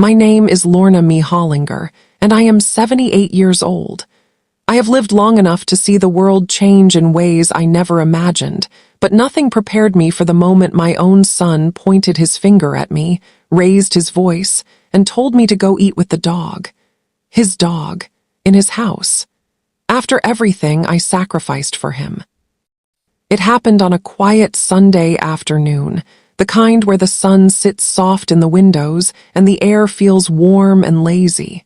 My name is Lorna Me Hollinger, and I am 78 years old. I have lived long enough to see the world change in ways I never imagined, but nothing prepared me for the moment my own son pointed his finger at me, raised his voice, and told me to go eat with the dog. His dog, in his house. After everything I sacrificed for him. It happened on a quiet Sunday afternoon, the kind where the sun sits soft in the windows and the air feels warm and lazy.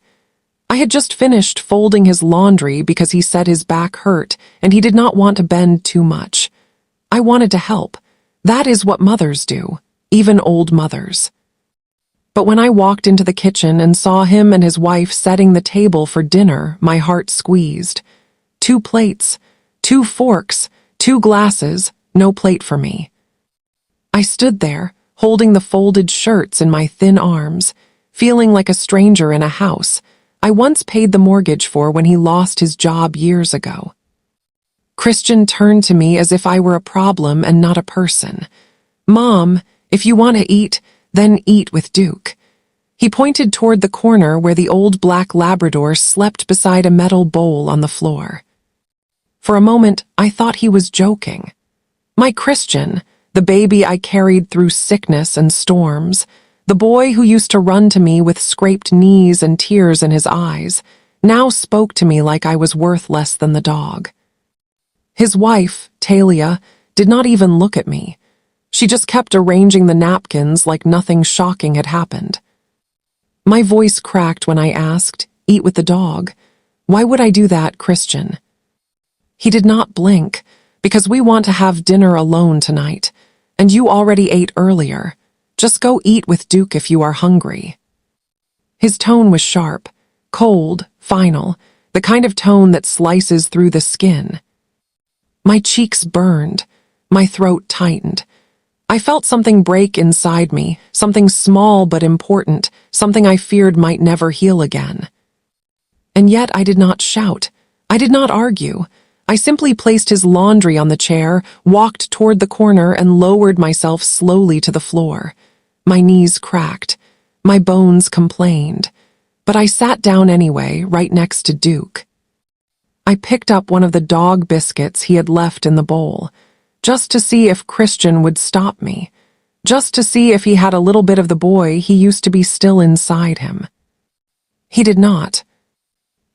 I had just finished folding his laundry because he said his back hurt and he did not want to bend too much. I wanted to help. That is what mothers do, even old mothers. But when I walked into the kitchen and saw him and his wife setting the table for dinner, my heart squeezed. 2 plates, 2 forks, 2 glasses, no plate for me. I stood there, holding the folded shirts in my thin arms, feeling like a stranger in a house I once paid the mortgage for when he lost his job years ago. Christian turned to me as if I were a problem and not a person. "Mom, if you want to eat, then eat with Duke." He pointed toward the corner where the old black Labrador slept beside a metal bowl on the floor. For a moment, I thought he was joking. My Christian, the baby I carried through sickness and storms, the boy who used to run to me with scraped knees and tears in his eyes, now spoke to me like I was worth less than the dog. His wife, Talia, did not even look at me. She just kept arranging the napkins like nothing shocking had happened. My voice cracked when I asked, "Eat with the dog. Why would I do that, Christian?" He did not blink, "Because we want to have dinner alone tonight, and you already ate earlier. Just go eat with Duke if you are hungry." His tone was sharp, cold, final, the kind of tone that slices through the skin. My cheeks burned, my throat tightened. I felt something break inside me, something small but important, something I feared might never heal again. And yet I did not shout. I did not argue. I simply placed his laundry on the chair, walked toward the corner, and lowered myself slowly to the floor. My knees cracked. My bones complained. But I sat down anyway, right next to Duke. I picked up one of the dog biscuits he had left in the bowl, just to see if Christian would stop me, just to see if he had a little bit of the boy he used to be still inside him. He did not.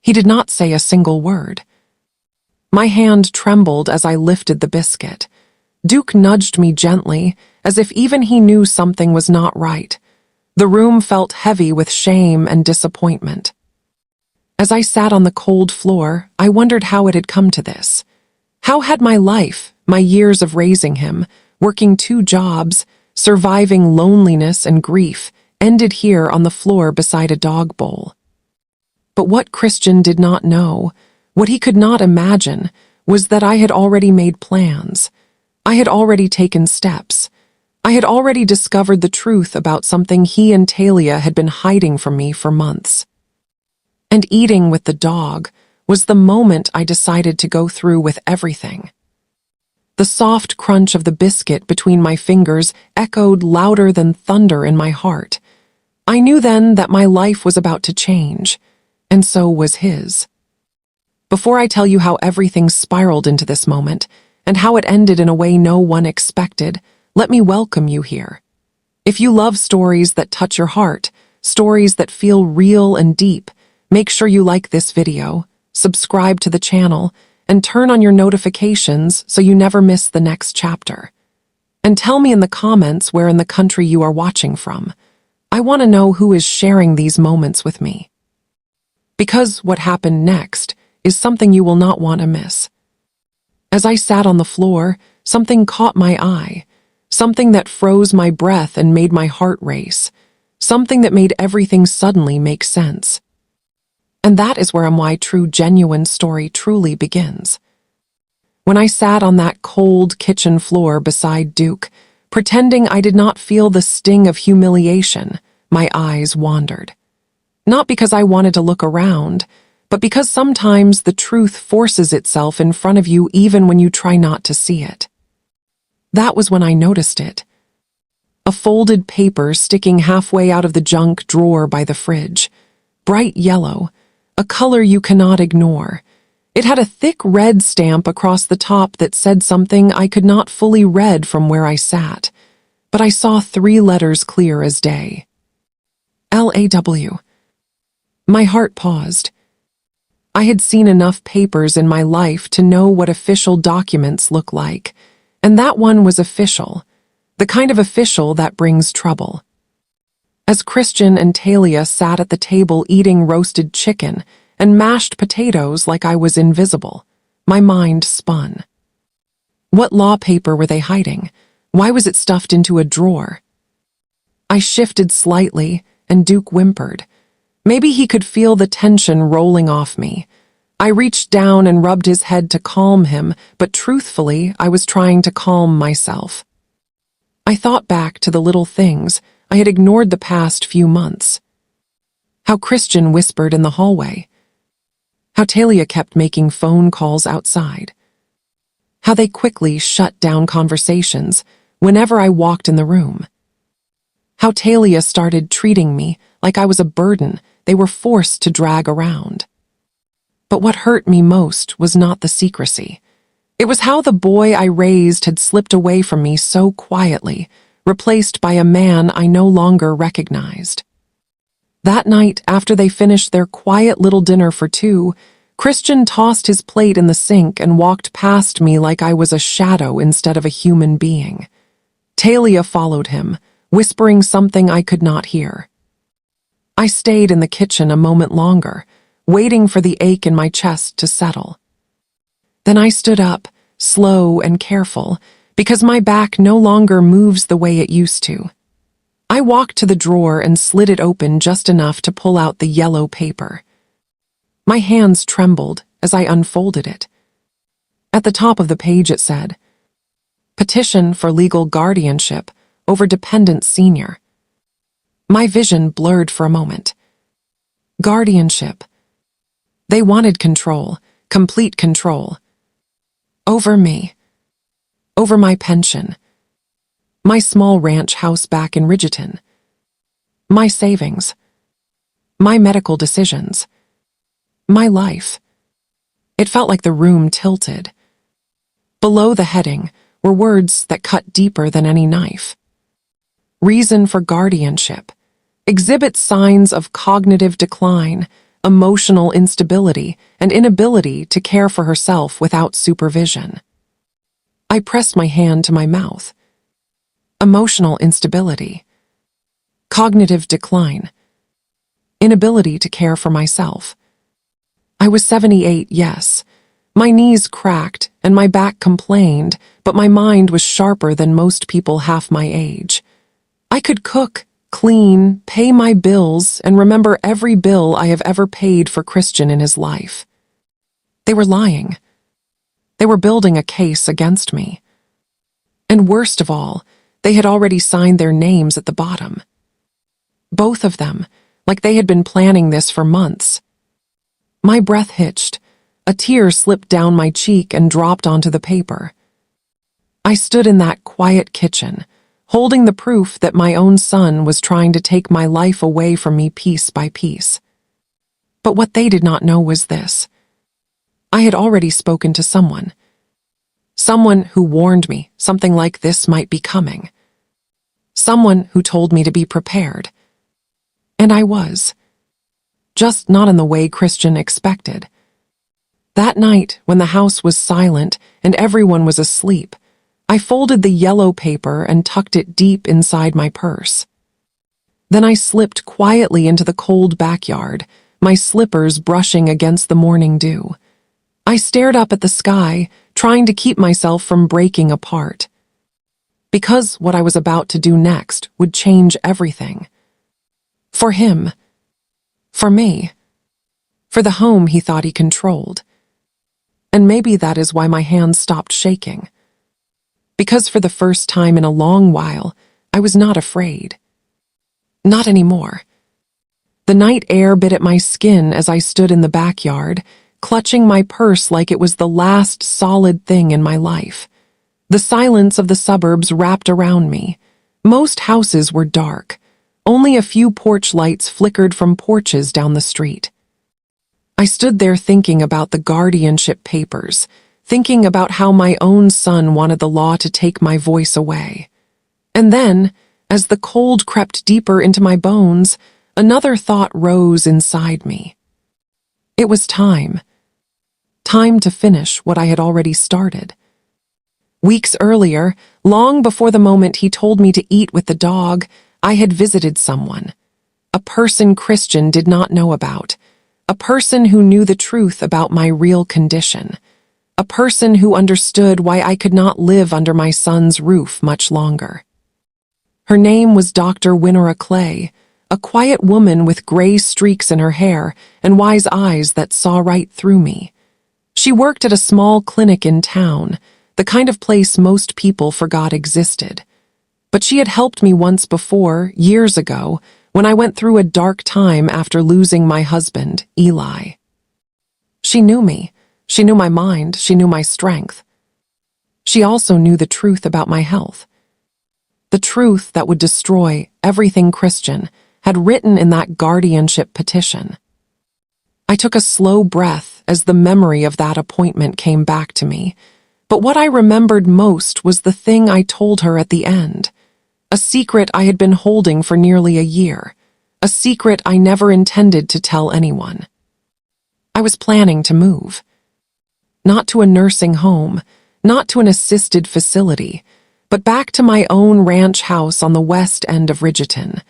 He did not say a single word. My hand trembled as I lifted the biscuit. Duke nudged me gently, as if even he knew something was not right. The room felt heavy with shame and disappointment. As I sat on the cold floor, I wondered how it had come to this. How had my life, my years of raising him, working 2 jobs, surviving loneliness and grief, ended here on the floor beside a dog bowl? But what Christian did not know, what he could not imagine, was that I had already made plans. I had already taken steps. I had already discovered the truth about something he and Talia had been hiding from me for months. And eating with the dog was the moment I decided to go through with everything. The soft crunch of the biscuit between my fingers echoed louder than thunder in my heart. I knew then that my life was about to change, and so was his. Before I tell you how everything spiraled into this moment, and how it ended in a way no one expected, let me welcome you here. If you love stories that touch your heart, stories that feel real and deep, make sure you like this video, subscribe to the channel, and turn on your notifications so you never miss the next chapter. And tell me in the comments where in the country you are watching from. I want to know who is sharing these moments with me. Because what happened next is something you will not want to miss. As I sat on the floor, something caught my eye, something that froze my breath and made my heart race, something that made everything suddenly make sense. And that is where my true, genuine story truly begins. When I sat on that cold kitchen floor beside Duke, pretending I did not feel the sting of humiliation, my eyes wandered. Not because I wanted to look around, but because sometimes the truth forces itself in front of you even when you try not to see it. That was when I noticed it. A folded paper sticking halfway out of the junk drawer by the fridge. Bright yellow, a color you cannot ignore. It had a thick red stamp across the top that said something I could not fully read from where I sat, but I saw 3 letters clear as day. LAW. My heart paused. I had seen enough papers in my life to know what official documents look like, and that one was official, the kind of official that brings trouble. As Christian and Talia sat at the table eating roasted chicken and mashed potatoes like I was invisible, my mind spun. What law paper were they hiding? Why was it stuffed into a drawer? I shifted slightly, and Duke whimpered. Maybe he could feel the tension rolling off me. I reached down and rubbed his head to calm him, but truthfully, I was trying to calm myself. I thought back to the little things I had ignored the past few months. How Christian whispered in the hallway. How Talia kept making phone calls outside. How they quickly shut down conversations whenever I walked in the room. How Talia started treating me like I was a burden they were forced to drag around. But what hurt me most was not the secrecy. It was how the boy I raised had slipped away from me so quietly, replaced by a man I no longer recognized. That night, after they finished their quiet little dinner for 2, Christian tossed his plate in the sink and walked past me like I was a shadow instead of a human being. Talia followed him, whispering something I could not hear. I stayed in the kitchen a moment longer, waiting for the ache in my chest to settle. Then I stood up, slow and careful, because my back no longer moves the way it used to. I walked to the drawer and slid it open just enough to pull out the yellow paper. My hands trembled as I unfolded it. At the top of the page it said, "Petition for legal guardianship over dependent senior." My vision blurred for a moment. Guardianship. They wanted control, complete control. Over me. Over my pension. My small ranch house back in Ridgeton. My savings. My medical decisions. My life. It felt like the room tilted. Below the heading were words that cut deeper than any knife. Reason for guardianship. Exhibits signs of cognitive decline, emotional instability, and inability to care for herself without supervision. I pressed my hand to my mouth. Emotional instability. Cognitive decline. Inability to care for myself. I was 78, yes. My knees cracked and my back complained, but my mind was sharper than most people half my age. I could cook, clean, pay my bills, and remember every bill I have ever paid for Christian in his life. They were lying. They were building a case against me. And worst of all, they had already signed their names at the bottom. Both of them, like they had been planning this for months. My breath hitched. A tear slipped down my cheek and dropped onto the paper. I stood in that quiet kitchen, holding the proof that my own son was trying to take my life away from me piece by piece. But what they did not know was this. I had already spoken to someone. Someone who warned me something like this might be coming. Someone who told me to be prepared. And I was. Just not in the way Christian expected. That night, when the house was silent and everyone was asleep, I folded the yellow paper and tucked it deep inside my purse. Then I slipped quietly into the cold backyard, my slippers brushing against the morning dew. I stared up at the sky, trying to keep myself from breaking apart. Because what I was about to do next would change everything. For him. For me. For the home he thought he controlled. And maybe that is why my hands stopped shaking. Because for the first time in a long while, I was not afraid. Not anymore. The night air bit at my skin as I stood in the backyard, clutching my purse like it was the last solid thing in my life. The silence of the suburbs wrapped around me, Most houses were dark. Only a few porch lights flickered from porches down the street. I stood there thinking about the guardianship papers, thinking about how my own son wanted the law to take my voice away. And then, as the cold crept deeper into my bones, another thought rose inside me. It was time. Time to finish what I had already started. Weeks earlier, long before the moment he told me to eat with the dog, I had visited someone. A person Christian did not know about. A person who knew the truth about my real condition. A person who understood why I could not live under my son's roof much longer. Her name was Dr. Winora Clay, a quiet woman with gray streaks in her hair and wise eyes that saw right through me. She worked at a small clinic in town, the kind of place most people forgot existed. But she had helped me once before, years ago, when I went through a dark time after losing my husband, Eli. She knew me. She knew my mind. She knew my strength. She also knew the truth about my health. The truth that would destroy everything Christian had written in that guardianship petition. I took a slow breath as the memory of that appointment came back to me, but what I remembered most was the thing I told her at the end. A secret I had been holding for nearly a year. A secret I never intended to tell anyone. I was planning to move. Not to a nursing home, not to an assisted facility, but back to my own ranch house on the west end of Ridgeton.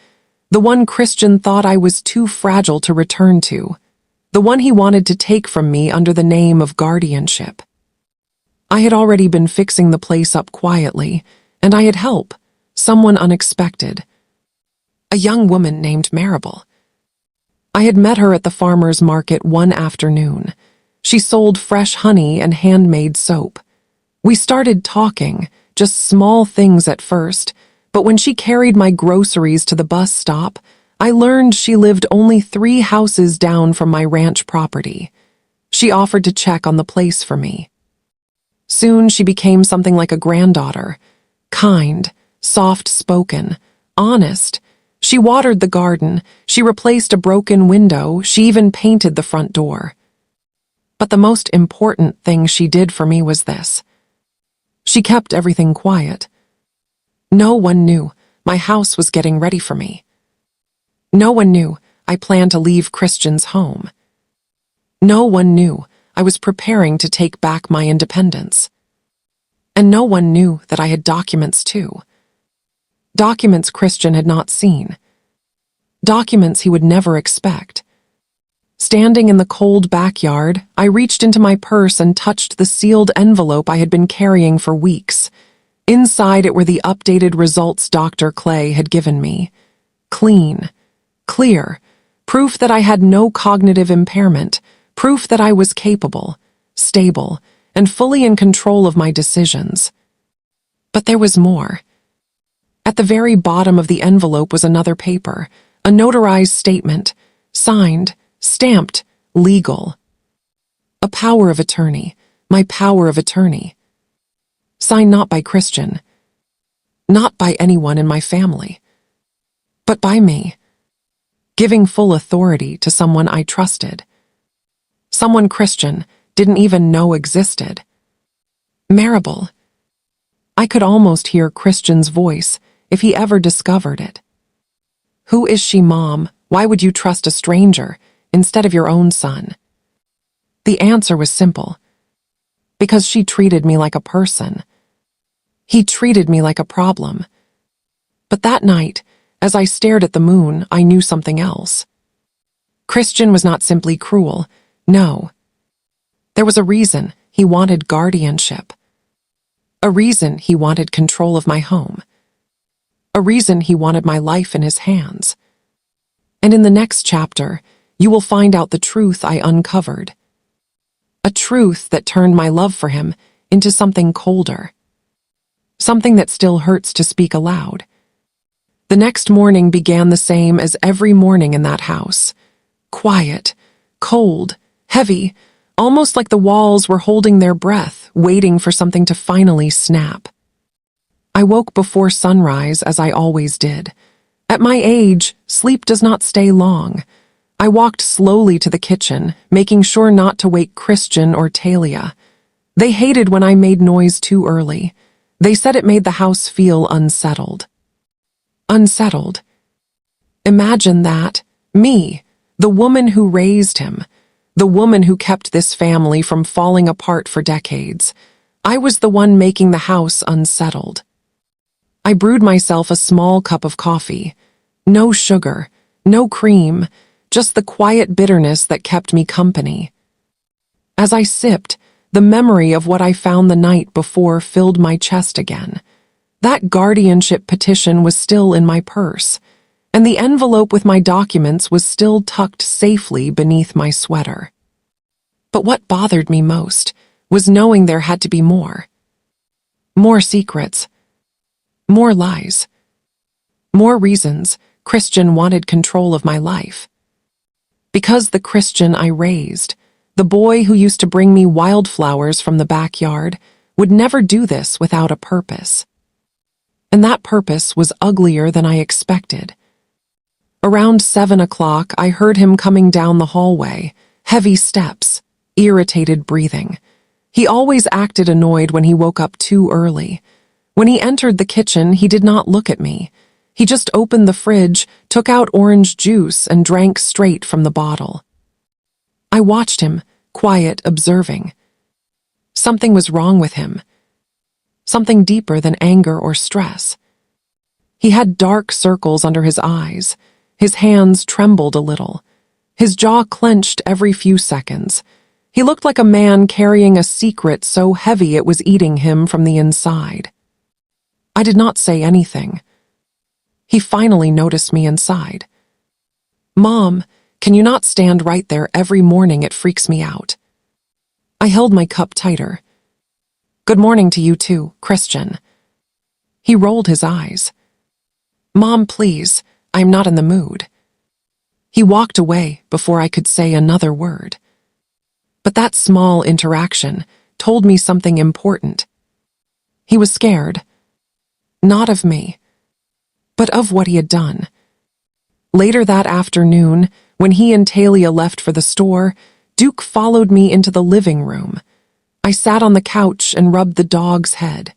The one Christian thought I was too fragile to return to. The one he wanted to take from me under the name of guardianship. I had already been fixing the place up quietly, and I had help. Someone unexpected. A young woman named Maribel. I had met her at the farmer's market one afternoon. She sold fresh honey and handmade soap. We started talking, just small things at first, but when she carried my groceries to the bus stop, I learned she lived only 3 houses down from my ranch property. She offered to check on the place for me. Soon she became something like a granddaughter, kind, soft-spoken, honest. She watered the garden, she replaced a broken window, she even painted the front door. But the most important thing she did for me was this. She kept everything quiet. No one knew my house was getting ready for me. No one knew I planned to leave Christian's home. No one knew I was preparing to take back my independence. And no one knew that I had documents too. Documents Christian had not seen. Documents he would never expect. Standing in the cold backyard, I reached into my purse and touched the sealed envelope I had been carrying for weeks. Inside it were the updated results Dr. Clay had given me. Clean, clear, proof that I had no cognitive impairment, proof that I was capable, stable, and fully in control of my decisions. But there was more. At the very bottom of the envelope was another paper, a notarized statement, signed, stamped, legal. A power of attorney, my power of attorney. Signed not by Christian, not by anyone in my family, but by me, giving full authority to someone I trusted. Someone Christian didn't even know existed. Maribel. I could almost hear Christian's voice if he ever discovered it. Who is she, Mom? Why would you trust a stranger instead of your own son? The answer was simple. Because she treated me like a person. He treated me like a problem. But that night, as I stared at the moon, I knew something else. Christian was not simply cruel. No. There was a reason he wanted guardianship. A reason he wanted control of my home. A reason he wanted my life in his hands. And in the next chapter, you will find out the truth I uncovered. A truth that turned my love for him into something colder. Something that still hurts to speak aloud. The next morning began the same as every morning in that house. Quiet, cold, heavy, almost like the walls were holding their breath, waiting for something to finally snap. I woke before sunrise, as I always did. At my age, sleep does not stay long. I walked slowly to the kitchen, making sure not to wake Christian or Talia. They hated when I made noise too early. They said it made the house feel unsettled. Unsettled. Imagine that. Me, the woman who raised him, the woman who kept this family from falling apart for decades. I was the one making the house unsettled. I brewed myself a small cup of coffee. No sugar, no cream, just the quiet bitterness that kept me company. As I sipped, the memory of what I found the night before filled my chest again. That guardianship petition was still in my purse, and the envelope with my documents was still tucked safely beneath my sweater. But what bothered me most was knowing there had to be more. More secrets. More lies. More reasons Christian wanted control of my life. Because the Christian I raised, the boy who used to bring me wildflowers from the backyard, would never do this without a purpose. And that purpose was uglier than I expected. Around 7 o'clock, I heard him coming down the hallway, heavy steps, irritated breathing. He always acted annoyed when he woke up too early. When he entered the kitchen, he did not look at me. He just opened the fridge, took out orange juice, and drank straight from the bottle. I watched him, quiet, observing. Something was wrong with him. Something deeper than anger or stress. He had dark circles under his eyes. His hands trembled a little. His jaw clenched every few seconds. He looked like a man carrying a secret so heavy it was eating him from the inside. I did not say anything. He finally noticed me inside. "Mom, can you not stand right there every morning? It freaks me out." I held my cup tighter. "Good morning to you too, Christian." He rolled his eyes. "Mom, please, I'm not in the mood." He walked away before I could say another word. But that small interaction told me something important. He was scared. Not of me, but of what he had done. Later that afternoon, when he and Talia left for the store, Duke followed me into the living room. I sat on the couch and rubbed the dog's head.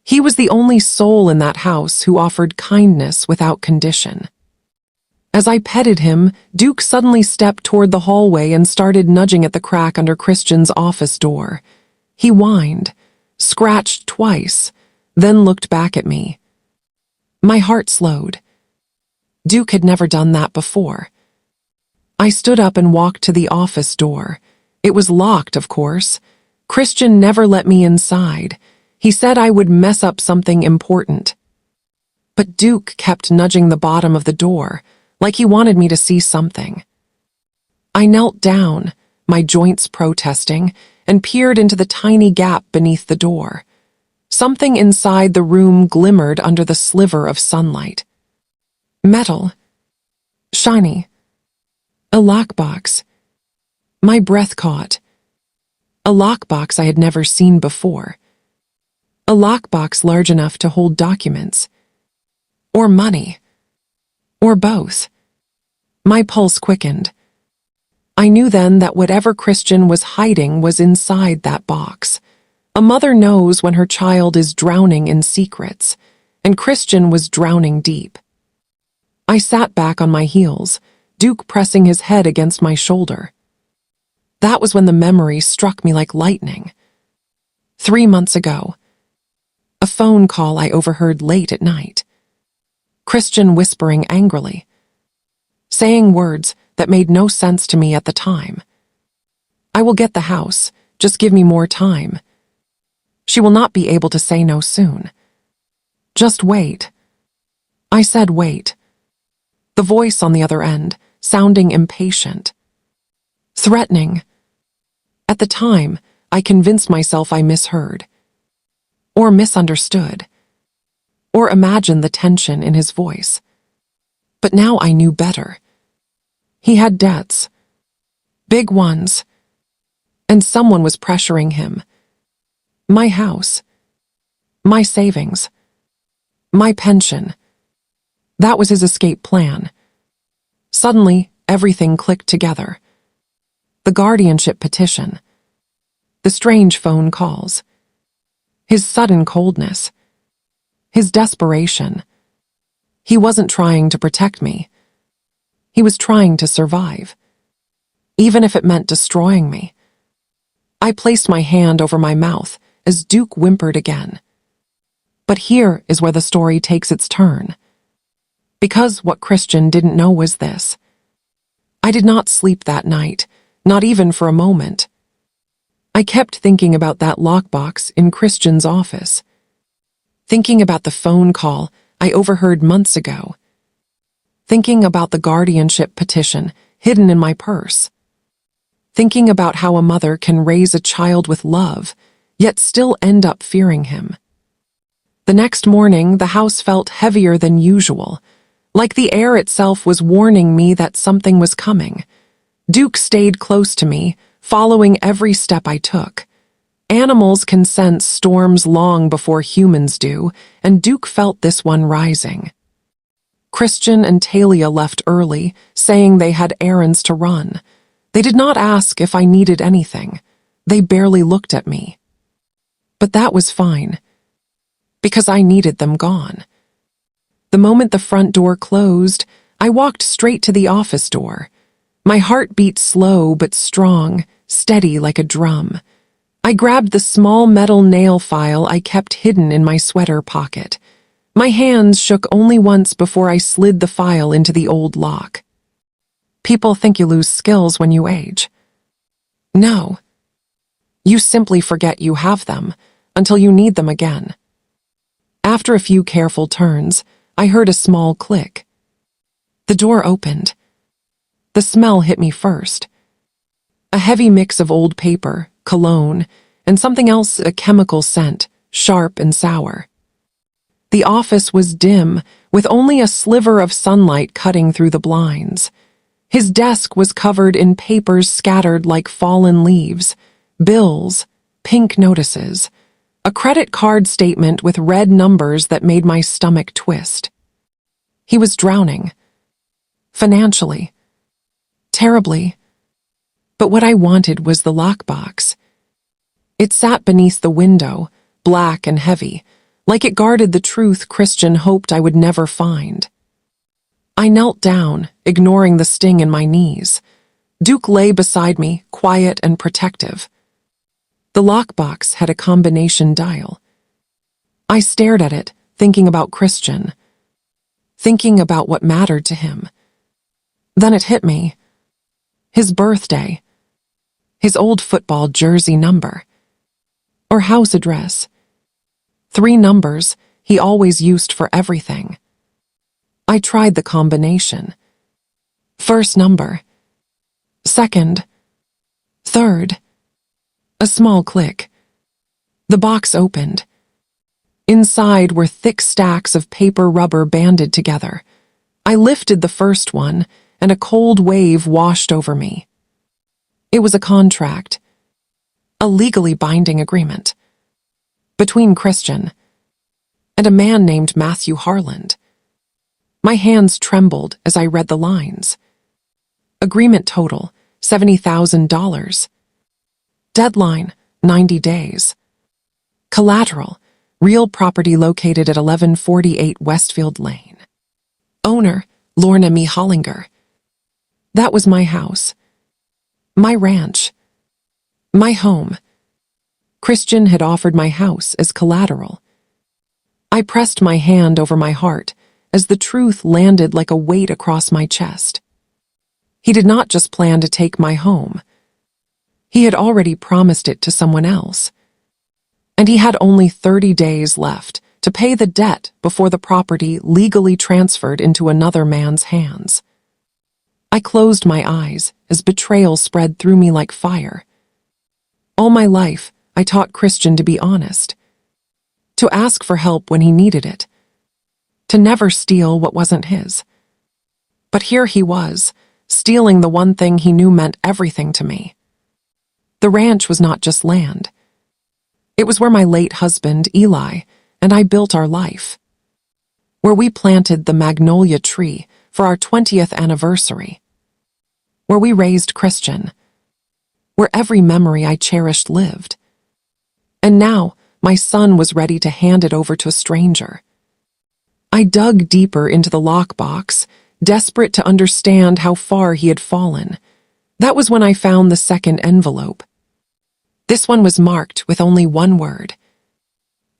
He was the only soul in that house who offered kindness without condition. As I petted him, Duke suddenly stepped toward the hallway and started nudging at the crack under Christian's office door. He whined, scratched twice, then looked back at me. My heart slowed. Duke had never done that before. I stood up and walked to the office door. It was locked, of course. Christian never let me inside. He said I would mess up something important. But Duke kept nudging the bottom of the door, like he wanted me to see something. I knelt down, my joints protesting, and peered into the tiny gap beneath the door. Something inside the room glimmered under the sliver of sunlight. Metal. Shiny. A lockbox. My breath caught. A lockbox I had never seen before. A lockbox large enough to hold documents. Or money. Or both. My pulse quickened. I knew then that whatever Christian was hiding was inside that box. A mother knows when her child is drowning in secrets, and Christian was drowning deep. I sat back on my heels, Duke pressing his head against my shoulder. That was when the memory struck me like lightning. 3 months ago. A phone call I overheard late at night. Christian whispering angrily, saying words that made no sense to me at the time. "I will get the house, just give me more time. She will not be able to say no soon. Just wait." I said wait. The voice on the other end, sounding impatient. Threatening. At the time, I convinced myself I misheard. Or misunderstood. Or imagined the tension in his voice. But now I knew better. He had debts. Big ones. And someone was pressuring him. My house. My savings. My pension. That was his escape plan. Suddenly, everything clicked together. The guardianship petition. The strange phone calls. His sudden coldness. His desperation. He wasn't trying to protect me. He was trying to survive. Even if it meant destroying me. I placed my hand over my mouth as Duke whimpered again. But here is where the story takes its turn. Because what Christian didn't know was this. I did not sleep that night, not even for a moment. I kept thinking about that lockbox in Christian's office. Thinking about the phone call I overheard months ago. Thinking about the guardianship petition hidden in my purse. Thinking about how a mother can raise a child with love, yet still end up fearing him. The next morning, the house felt heavier than usual, like the air itself was warning me that something was coming. Duke stayed close to me, following every step I took. Animals can sense storms long before humans do, and Duke felt this one rising. Christian and Talia left early, saying they had errands to run. They did not ask if I needed anything. They barely looked at me. But that was fine, because I needed them gone. The moment the front door closed, I walked straight to the office door. My heart beat slow but strong, steady like a drum. I grabbed the small metal nail file I kept hidden in my sweater pocket. My hands shook only once before I slid the file into the old lock. People think you lose skills when you age. No. You simply forget you have them until you need them again. After a few careful turns, I heard a small click. The door opened. The smell hit me first. A heavy mix of old paper, cologne, and something else, a chemical scent, sharp and sour. The office was dim, with only a sliver of sunlight cutting through the blinds. His desk was covered in papers scattered like fallen leaves, bills, pink notices, a credit card statement with red numbers that made my stomach twist. He was drowning. Financially. Terribly. But what I wanted was the lockbox. It sat beneath the window, black and heavy, like it guarded the truth Christian hoped I would never find. I knelt down, ignoring the sting in my knees. Duke lay beside me, quiet and protective. The lockbox had a combination dial. I stared at it, thinking about Christian, thinking about what mattered to him. Then it hit me. His birthday. His old football jersey number. Or house address. 3 numbers he always used for everything. I tried the combination. First number. Second. Third. A small click. The box opened. Inside were thick stacks of paper rubber banded together. I lifted the first one, and a cold wave washed over me. It was a contract. A legally binding agreement. Between Christian and a man named Matthew Harland. My hands trembled as I read the lines. Agreement total, $70,000. Deadline, 90 days. Collateral, real property located at 1148 Westfield Lane. Owner, Lorna Me Hollinger. That was my house. My ranch. My home. Christian had offered my house as collateral. I pressed my hand over my heart as the truth landed like a weight across my chest. He did not just plan to take my home. He had already promised it to someone else. And he had only 30 days left to pay the debt before the property legally transferred into another man's hands. I closed my eyes as betrayal spread through me like fire. All my life, I taught Christian to be honest, to ask for help when he needed it, to never steal what wasn't his. But here he was, stealing the one thing he knew meant everything to me. The ranch was not just land. It was where my late husband, Eli, and I built our life. where we planted the magnolia tree for our 20th anniversary, where we raised Christian, where every memory I cherished lived. And now, my son was ready to hand it over to a stranger. I dug deeper into the lockbox, desperate to understand how far he had fallen. That was when I found the second envelope. This one was marked with only one word: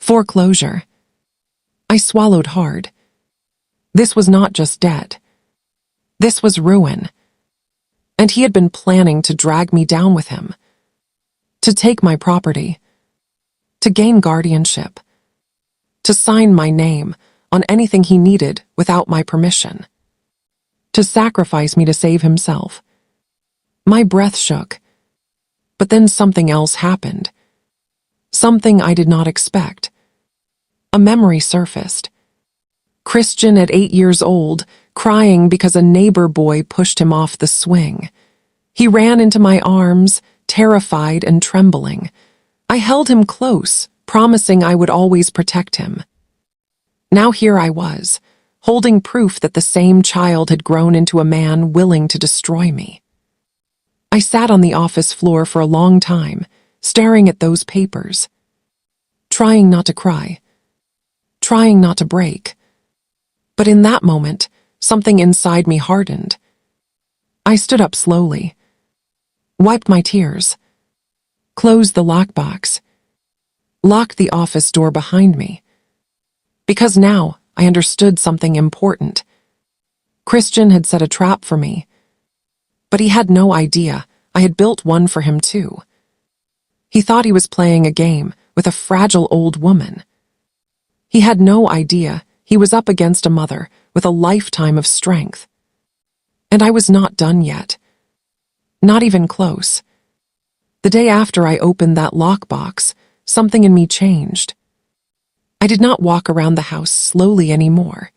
foreclosure. I swallowed hard. This was not just debt. This was ruin. And he had been planning to drag me down with him, to take my property, to gain guardianship, to sign my name on anything he needed without my permission, to sacrifice me to save himself. My breath shook, but then something else happened. Something I did not expect. A memory surfaced. Christian at 8 years old, crying because a neighbor boy pushed him off the swing. He ran into my arms, terrified and trembling. I held him close, promising I would always protect him. Now here I was, holding proof that the same child had grown into a man willing to destroy me. I sat on the office floor for a long time, staring at those papers, trying not to cry, trying not to break. But in that moment, something inside me hardened. I stood up slowly, wiped my tears, closed the lockbox, locked the office door behind me. Because now I understood something important. Christian had set a trap for me, but he had no idea I had built one for him too. He thought he was playing a game with a fragile old woman. He had no idea he was up against a mother with a lifetime of strength. And I was not done yet. Not even close. The day after I opened that lockbox, something in me changed. I did not walk around the house slowly anymore.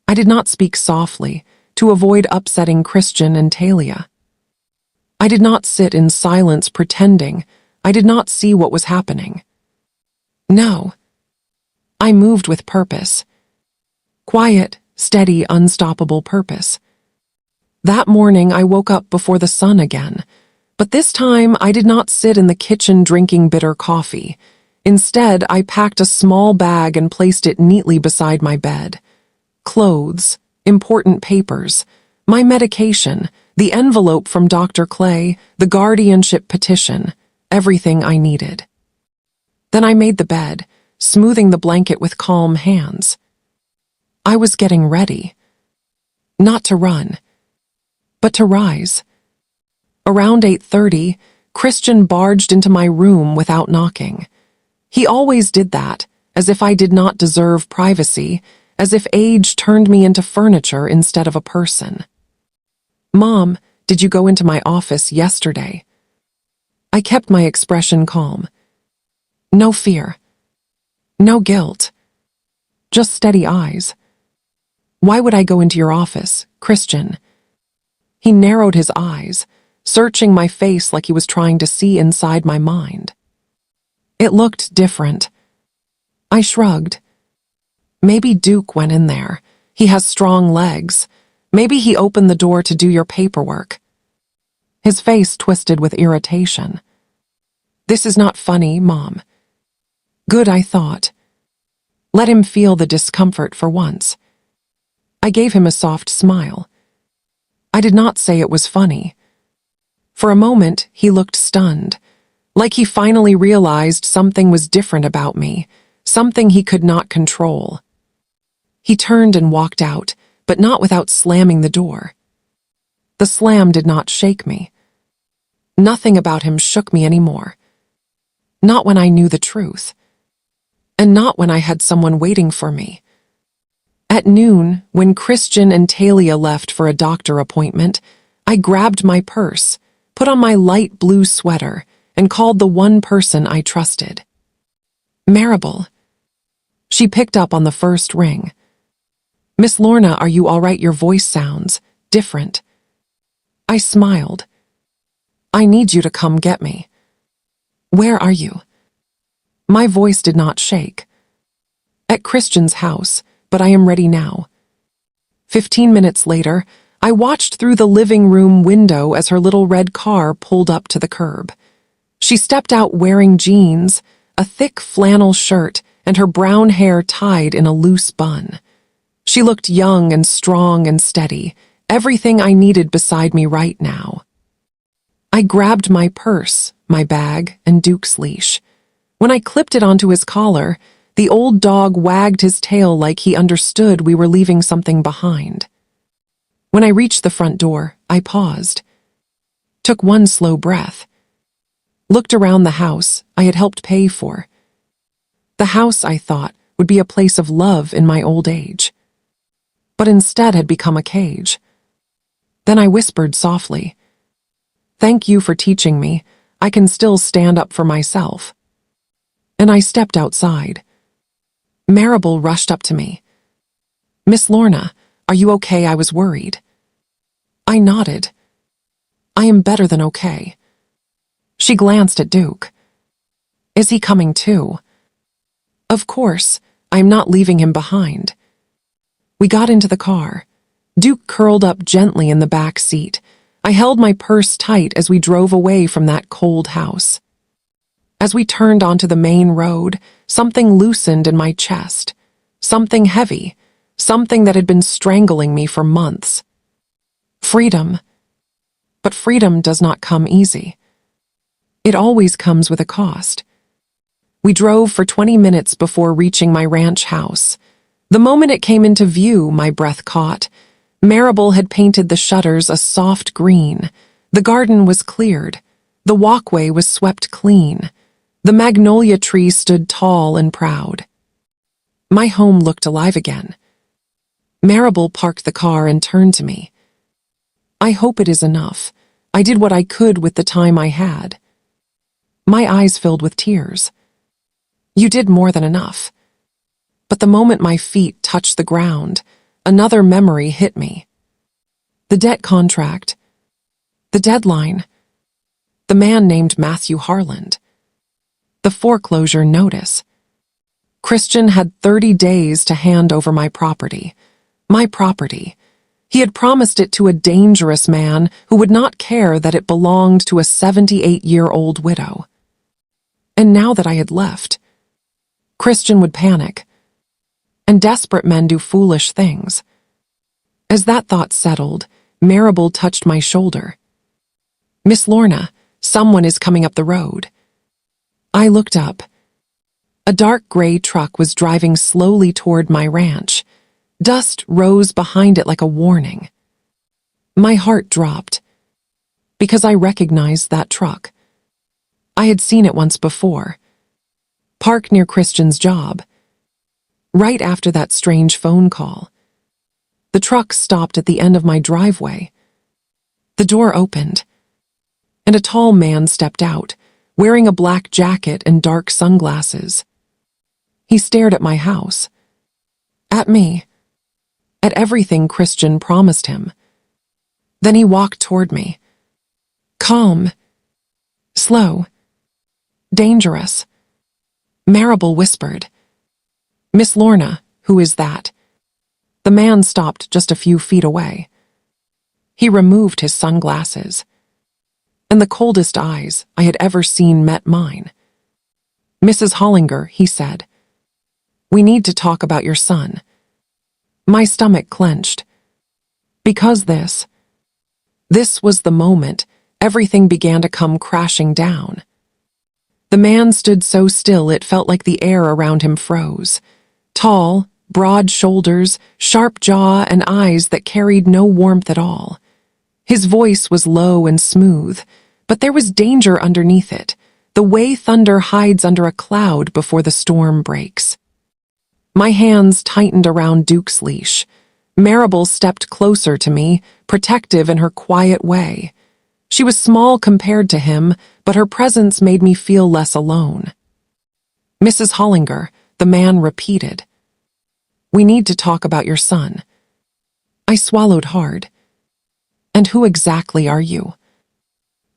I did not speak softly to avoid upsetting Christian and Talia. I did not sit in silence pretending I did not see what was happening. No. I moved with purpose. Quiet, steady, unstoppable purpose. That morning I woke up before the sun again, but this time I did not sit in the kitchen drinking bitter coffee. Instead, I packed a small bag and placed it neatly beside my bed. Clothes, important papers, my medication, the envelope from Dr. Clay, the guardianship petition, everything I needed. Then I made the bed, smoothing the blanket with calm hands. I was getting ready. Not to run, but to rise. Around 8:30, Christian barged into my room without knocking. He always did that, as if I did not deserve privacy, as if age turned me into furniture instead of a person. "Mom, did you go into my office yesterday?" I kept my expression calm. No fear. No guilt. Just steady eyes. "Why would I go into your office, Christian?" He narrowed his eyes, searching my face like he was trying to see inside my mind. It looked different. I shrugged. Maybe Duke went in there. He has strong legs. Maybe he opened the door to do your paperwork. His face twisted with irritation. "This is not funny, Mom." Good, I thought. Let him feel the discomfort for once. I gave him a soft smile. I did not say it was funny. For a moment, he looked stunned, like he finally realized something was different about me, something he could not control. He turned and walked out, but not without slamming the door. The slam did not shake me. Nothing about him shook me anymore. Not when I knew the truth. And not when I had someone waiting for me. At noon, when Christian and Talia left for a doctor appointment, I grabbed my purse, put on my light blue sweater, and called the one person I trusted. Maribel. She picked up on the first ring. "Miss Lorna, are you all right? Your voice sounds different." I smiled. "I need you to come get me." "Where are you?" My voice did not shake. At Christian's house, but I am ready now." 15 minutes later, I watched through the living room window as her little red car pulled up to the curb. She stepped out wearing jeans, a thick flannel shirt, and her brown hair tied in a loose bun. She looked young and strong and steady, everything I needed beside me right now. I grabbed my purse, my bag, and Duke's leash. When I clipped it onto his collar, the old dog wagged his tail like he understood we were leaving something behind. When I reached the front door, I paused, took one slow breath, looked around the house I had helped pay for. The house, I thought, would be a place of love in my old age, but instead had become a cage. Then I whispered softly, "Thank you for teaching me. I can still stand up for myself." And I stepped outside. Maribel rushed up to me. "Miss Lorna, are you okay? I was worried." I nodded. "I am better than okay." She glanced at Duke. "Is he coming too?" "Of course, I am not leaving him behind." We got into the car. Duke curled up gently in the back seat. I held my purse tight as we drove away from that cold house. As we turned onto the main road, something loosened in my chest. Something heavy, something that had been strangling me for months. Freedom. But freedom does not come easy. It always comes with a cost. We drove for 20 minutes before reaching my ranch house. The moment it came into view, my breath caught. Maribel had painted the shutters a soft green. The garden was cleared. The walkway was swept clean. The magnolia tree stood tall and proud. My home looked alive again. Maribel parked the car and turned to me. "I hope it is enough. I did what I could with the time I had." My eyes filled with tears. "You did more than enough." But the moment my feet touched the ground, another memory hit me. The debt contract. The deadline. The man named Matthew Harland. The foreclosure notice. Christian had 30 days to hand over my property. My property. He had promised it to a dangerous man who would not care that it belonged to a 78-year-old widow. And now that I had left, Christian would panic, and desperate men do foolish things. As that thought settled, Maribel touched my shoulder. "Miss Lorna, someone is coming up the road." I looked up. A dark gray truck was driving slowly toward my ranch. Dust rose behind it like a warning. My heart dropped, because I recognized that truck. I had seen it once before, parked near Christian's job, right after that strange phone call. The truck stopped at the end of my driveway. The door opened, and a tall man stepped out, wearing a black jacket and dark sunglasses. He stared at my house, at me, at everything Christian promised him. Then he walked toward me. Calm, slow, dangerous. Maribel whispered, "Miss Lorna, who is that?" The man stopped just a few feet away. He removed his sunglasses, and the coldest eyes I had ever seen met mine. "Mrs. Hollinger," he said, "we need to talk about your son." My stomach clenched. Because this was the moment everything began to come crashing down. The man stood so still it felt like the air around him froze. Tall, broad shoulders, sharp jaw, and eyes that carried no warmth at all. His voice was low and smooth, but there was danger underneath it, the way thunder hides under a cloud before the storm breaks. My hands tightened around Duke's leash. Maribel stepped closer to me, protective in her quiet way. She was small compared to him, but her presence made me feel less alone. "Mrs. Hollinger," the man repeated, "we need to talk about your son." I swallowed hard. "And who exactly are you?"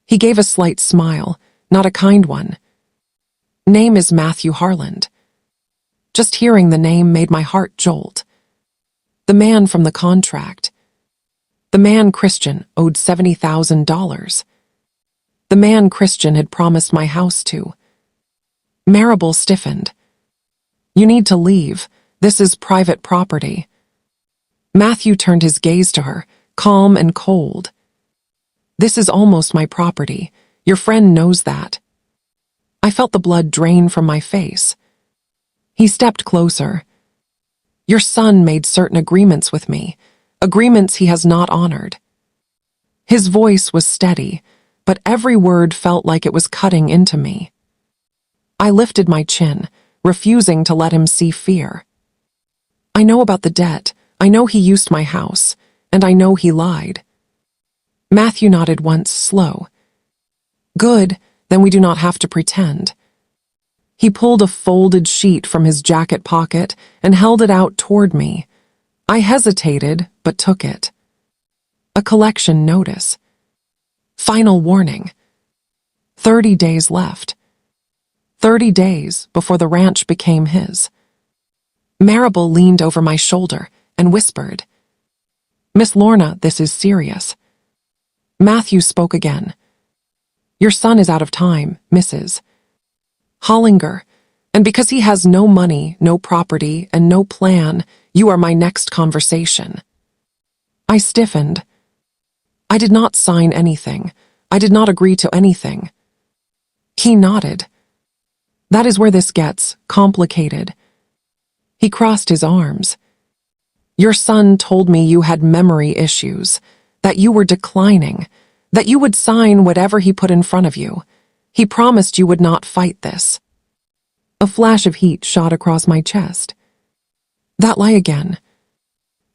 He gave a slight smile, not a kind one. "Name is Matthew Harland." Just hearing the name made my heart jolt. The man from the contract. The man Christian owed $70,000. The man Christian had promised my house to. Maribel stiffened. You need to leave. This is private property. Matthew turned his gaze to her, calm and cold. This is almost my property. Your friend knows that. I felt the blood drain from my face. He stepped closer. Your son made certain agreements with me, agreements he has not honored. His voice was steady, but every word felt like it was cutting into me. I lifted my chin, refusing to let him see fear. I know about the debt, I know he used my house, and I know he lied. Matthew nodded once, slow. Good, then we do not have to pretend. He pulled a folded sheet from his jacket pocket and held it out toward me. I hesitated, but took it. A collection notice. Final warning. 30 days left. 30 days before the ranch became his. Maribel leaned over my shoulder and whispered, Miss Lorna, this is serious. Matthew spoke again. Your son is out of time, Mrs. Hollinger, and because he has no money, no property, and no plan, you are my next conversation. I stiffened. I did not sign anything. I did not agree to anything. He nodded. That is where this gets complicated. He crossed his arms. Your son told me you had memory issues, that you were declining, that you would sign whatever he put in front of you. He promised you would not fight this. A flash of heat shot across my chest. That lie again.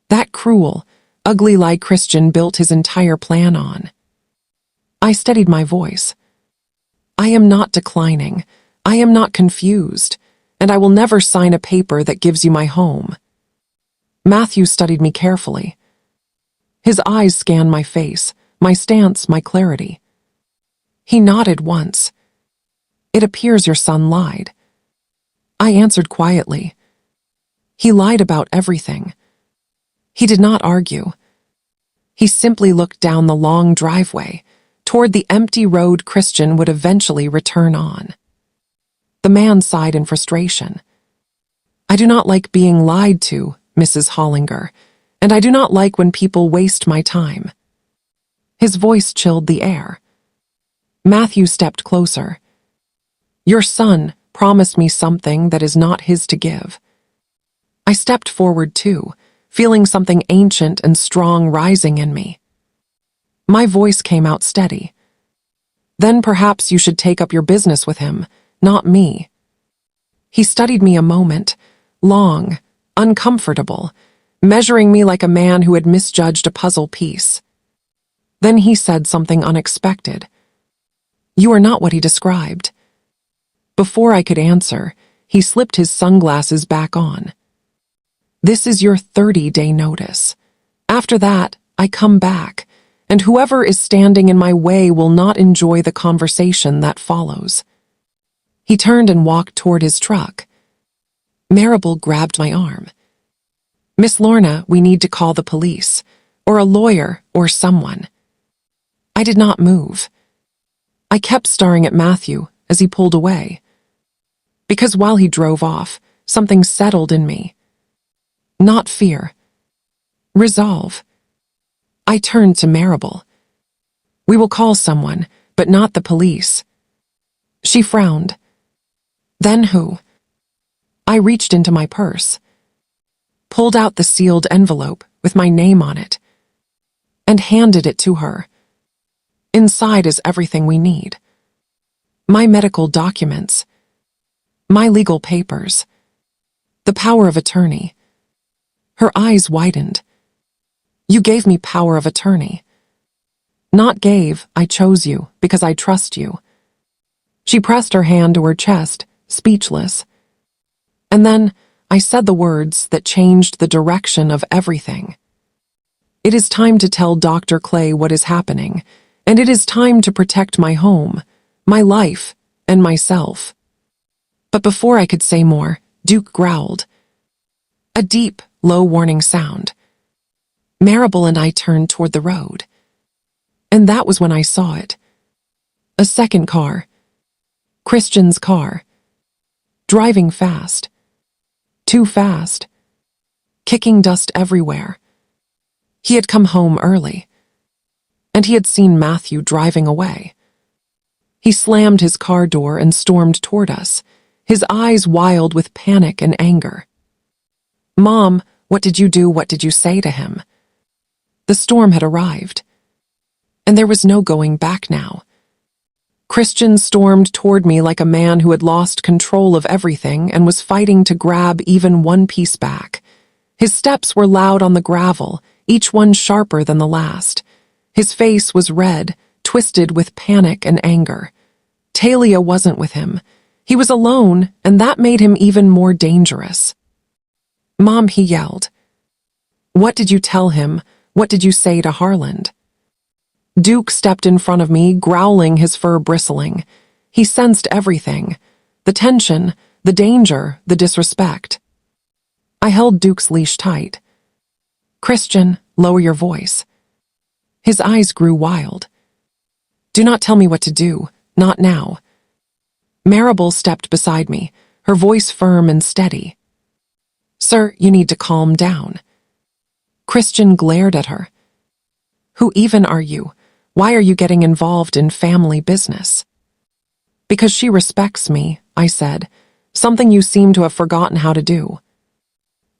That cruel, ugly lie Christian built his entire plan on. I steadied my voice. I am not declining. I am not confused, and I will never sign a paper that gives you my home. Matthew studied me carefully. His eyes scanned my face, my stance, my clarity. He nodded once. It appears your son lied. I answered quietly. He lied about everything. He did not argue. He simply looked down the long driveway, toward the empty road Christian would eventually return on. The man sighed in frustration. I do not like being lied to, Mrs. Hollinger, and I do not like when people waste my time. His voice chilled the air. Matthew stepped closer. Your son promised me something that is not his to give. I stepped forward too, feeling something ancient and strong rising in me. My voice came out steady. Then perhaps you should take up your business with him, not me. He studied me a moment, long, uncomfortable, measuring me like a man who had misjudged a puzzle piece. Then he said something unexpected. You are not what he described. Before I could answer, he slipped his sunglasses back on. This is your 30-day notice. After that, I come back, and whoever is standing in my way will not enjoy the conversation that follows. He turned and walked toward his truck. Maribel grabbed my arm. Miss Lorna, we need to call the police, or a lawyer, or someone. I did not move. I kept staring at Matthew as he pulled away. Because while he drove off, something settled in me. Not fear. Resolve. I turned to Maribel. We will call someone, but not the police. She frowned. Then who? I reached into my purse, pulled out the sealed envelope with my name on it, and handed it to her. Inside is everything we need. My medical documents, my legal papers, the power of attorney. Her eyes widened. You gave me power of attorney. Not gave, I chose you because I trust you. She pressed her hand to her chest, speechless. And then I said the words that changed the direction of everything. It is time to tell Dr. Clay what is happening, and it is time to protect my home, my life, and myself. But before I could say more, Duke growled. A deep, low warning sound, Maribel and I turned toward the road. And that was when I saw it. A second car. Christian's car. Driving fast. Too fast. Kicking dust everywhere. He had come home early. And he had seen Matthew driving away. He slammed his car door and stormed toward us, his eyes wild with panic and anger. "Mom, what did you do? What did you say to him?" The storm had arrived. And there was no going back now. Christian stormed toward me like a man who had lost control of everything and was fighting to grab even one piece back. His steps were loud on the gravel, each one sharper than the last. His face was red, twisted with panic and anger. Talia wasn't with him. He was alone, and that made him even more dangerous. "Mom," he yelled. "What did you tell him? What did you say to Harland?" Duke stepped in front of me, growling, his fur bristling. He sensed everything. The tension, the danger, the disrespect. I held Duke's leash tight. "Christian, lower your voice." His eyes grew wild. "Do not tell me what to do, not now." Maribel stepped beside me, her voice firm and steady. "Sir, you need to calm down." Christian glared at her. "Who even are you? Why are you getting involved in family business?" "Because she respects me," I said, "something you seem to have forgotten how to do."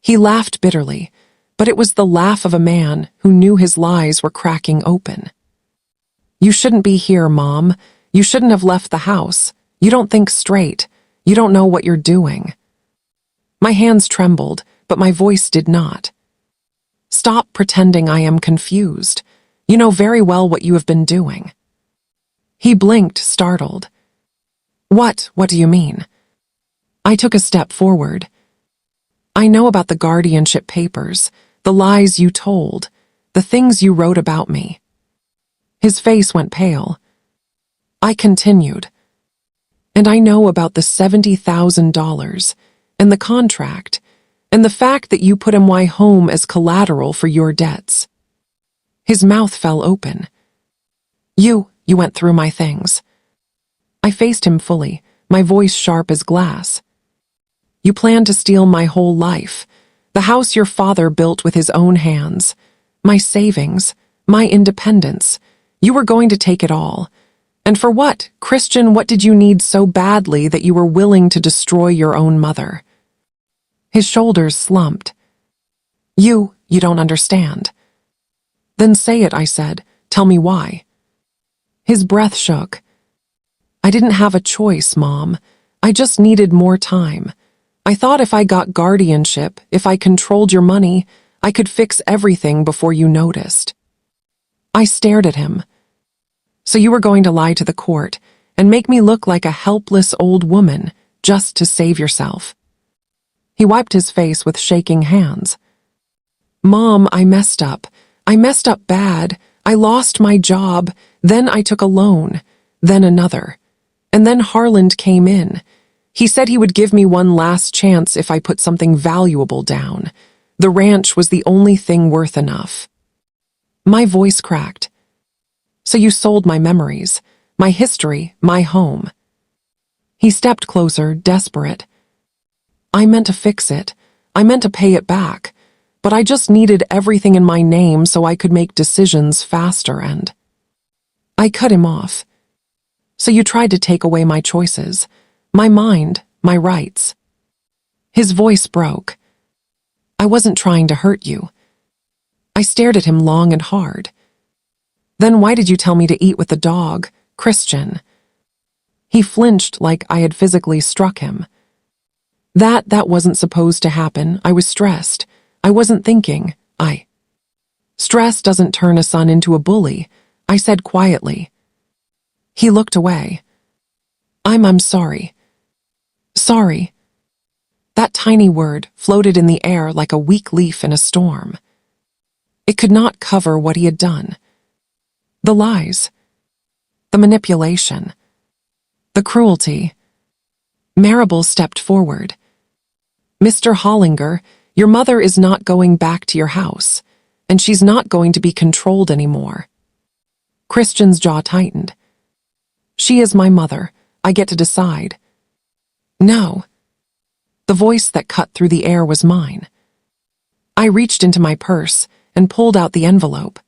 He laughed bitterly, but it was the laugh of a man who knew his lies were cracking open. "You shouldn't be here, Mom. You shouldn't have left the house. You don't think straight. You don't know what you're doing." My hands trembled, but my voice did not. "Stop pretending I am confused. You know very well what you have been doing." He blinked, startled. What do you mean?" I took a step forward. "I know about the guardianship papers, the lies you told, the things you wrote about me." His face went pale. I continued. "And I know about the $70,000, and the contract, and the fact that you put my home as collateral for your debts." His mouth fell open. You went through my things." I faced him fully, my voice sharp as glass. "You planned to steal my whole life, the house your father built with his own hands, my savings, my independence. You were going to take it all. And for what, Christian, what did you need so badly that you were willing to destroy your own mother?" His shoulders slumped. You don't understand." "Then say it," I said. "Tell me why." His breath shook. "I didn't have a choice, Mom. I just needed more time. I thought if I got guardianship, if I controlled your money, I could fix everything before you noticed." I stared at him. "So you were going to lie to the court and make me look like a helpless old woman just to save yourself?" He wiped his face with shaking hands. "Mom, I messed up. I messed up bad. I lost my job. Then I took a loan. Then another. And then Harland came in. He said he would give me one last chance if I put something valuable down. The ranch was the only thing worth enough." My voice cracked. "So you sold my memories, my history, my home." He stepped closer, desperate. "I meant to fix it. I meant to pay it back. But I just needed everything in my name so I could make decisions faster and—" I cut him off. "So you tried to take away my choices, my mind, my rights." His voice broke. "I wasn't trying to hurt you." I stared at him long and hard. "Then why did you tell me to eat with the dog, Christian?" He flinched like I had physically struck him. That wasn't supposed to happen. I was stressed. I wasn't thinking. Stress doesn't turn a son into a bully," I said quietly. He looked away. I'm sorry." "Sorry." That tiny word floated in the air like a weak leaf in a storm. It could not cover what he had done. The lies. The manipulation. The cruelty. Maribel stepped forward. "Mr. Hollinger, your mother is not going back to your house. and she's not going to be controlled anymore. Christian's jaw tightened. She is my mother. I get to decide. No. The voice that cut through the air was mine. I reached into my purse and pulled out the envelope.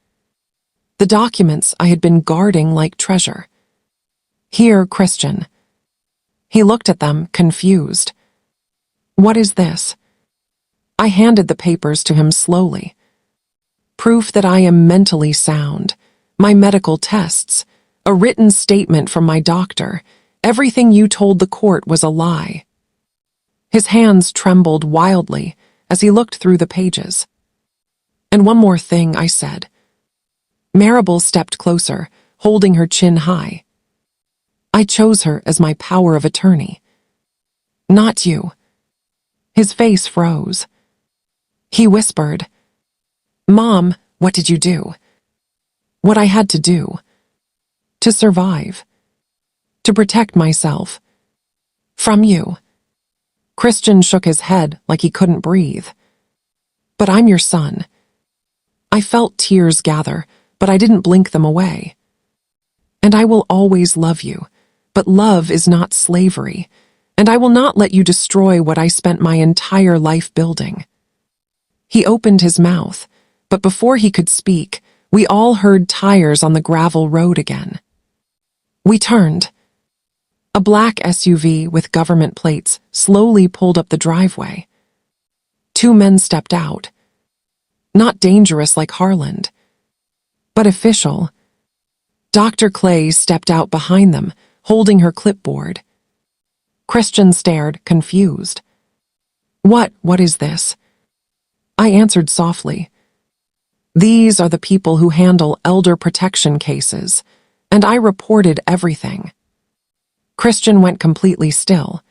The documents I had been guarding like treasure. Here, Christian. He looked at them, confused. What is this? I handed the papers to him slowly. Proof that I am mentally sound, my medical tests, a written statement from my doctor. Everything you told the court was a lie. His hands trembled wildly as he looked through the pages. And one more thing, I said. Maribel stepped closer, holding her chin high. I chose her as my power of attorney. Not you. His face froze. He whispered, Mom, what did you do? What I had to do. To survive. To protect myself. From you. Christian shook his head like he couldn't breathe. But I'm your son. I felt tears gather, but I didn't blink them away. And I will always love you, but love is not slavery, and I will not let you destroy what I spent my entire life building. He opened his mouth, but before he could speak, we all heard tires on the gravel road again. We turned. A black SUV with government plates slowly pulled up the driveway. Two men stepped out. Not dangerous like Harland, but official. Dr. Clay stepped out behind them, holding her clipboard. Christian stared, confused. What is this? I answered softly. These are the people who handle elder protection cases, and I reported everything. Christian went completely still.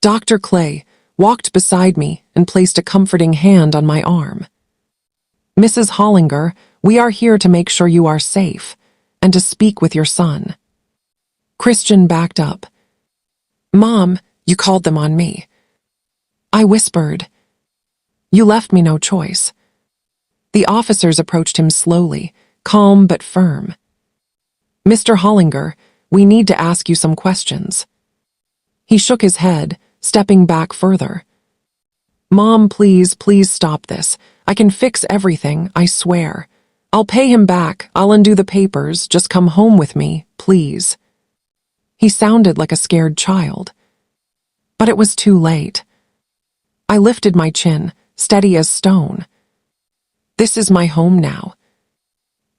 Dr. Clay walked beside me and placed a comforting hand on my arm. Mrs. Hollinger, we are here to make sure you are safe and to speak with your son. Christian backed up. Mom, you called them on me. I whispered. You left me no choice. The officers approached him slowly, calm but firm. Mr. Hollinger, we need to ask you some questions. He shook his head, stepping back further. Mom, please stop this. I can fix everything, I swear. I'll pay him back, I'll undo the papers, just come home with me, please. He sounded like a scared child. But it was too late. I lifted my chin, steady as stone. This is my home now.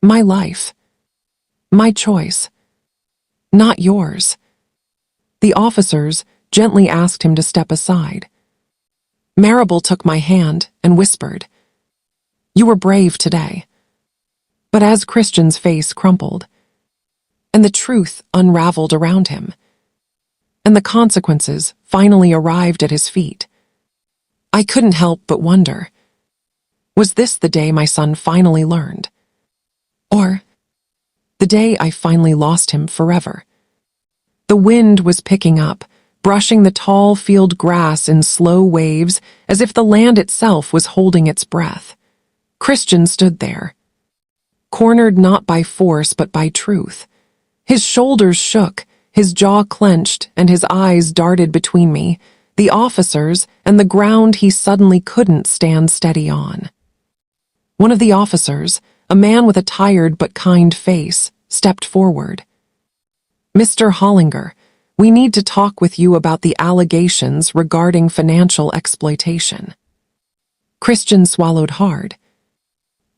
My life. My choice. Not yours. The officers gently asked him to step aside. Maribel took my hand and whispered, You were brave today. But as Christian's face crumpled, and the truth unraveled around him, and the consequences finally arrived at his feet, I couldn't help but wonder, was this the day my son finally learned? Or the day I finally lost him forever? The wind was picking up, brushing the tall field grass in slow waves as if the land itself was holding its breath. Christian stood there, cornered not by force but by truth. His shoulders shook, his jaw clenched, and his eyes darted between me, the officers, and the ground he suddenly couldn't stand steady on. One of the officers, a man with a tired but kind face, stepped forward. Mr. Hollinger, we need to talk with you about the allegations regarding financial exploitation. Christian swallowed hard.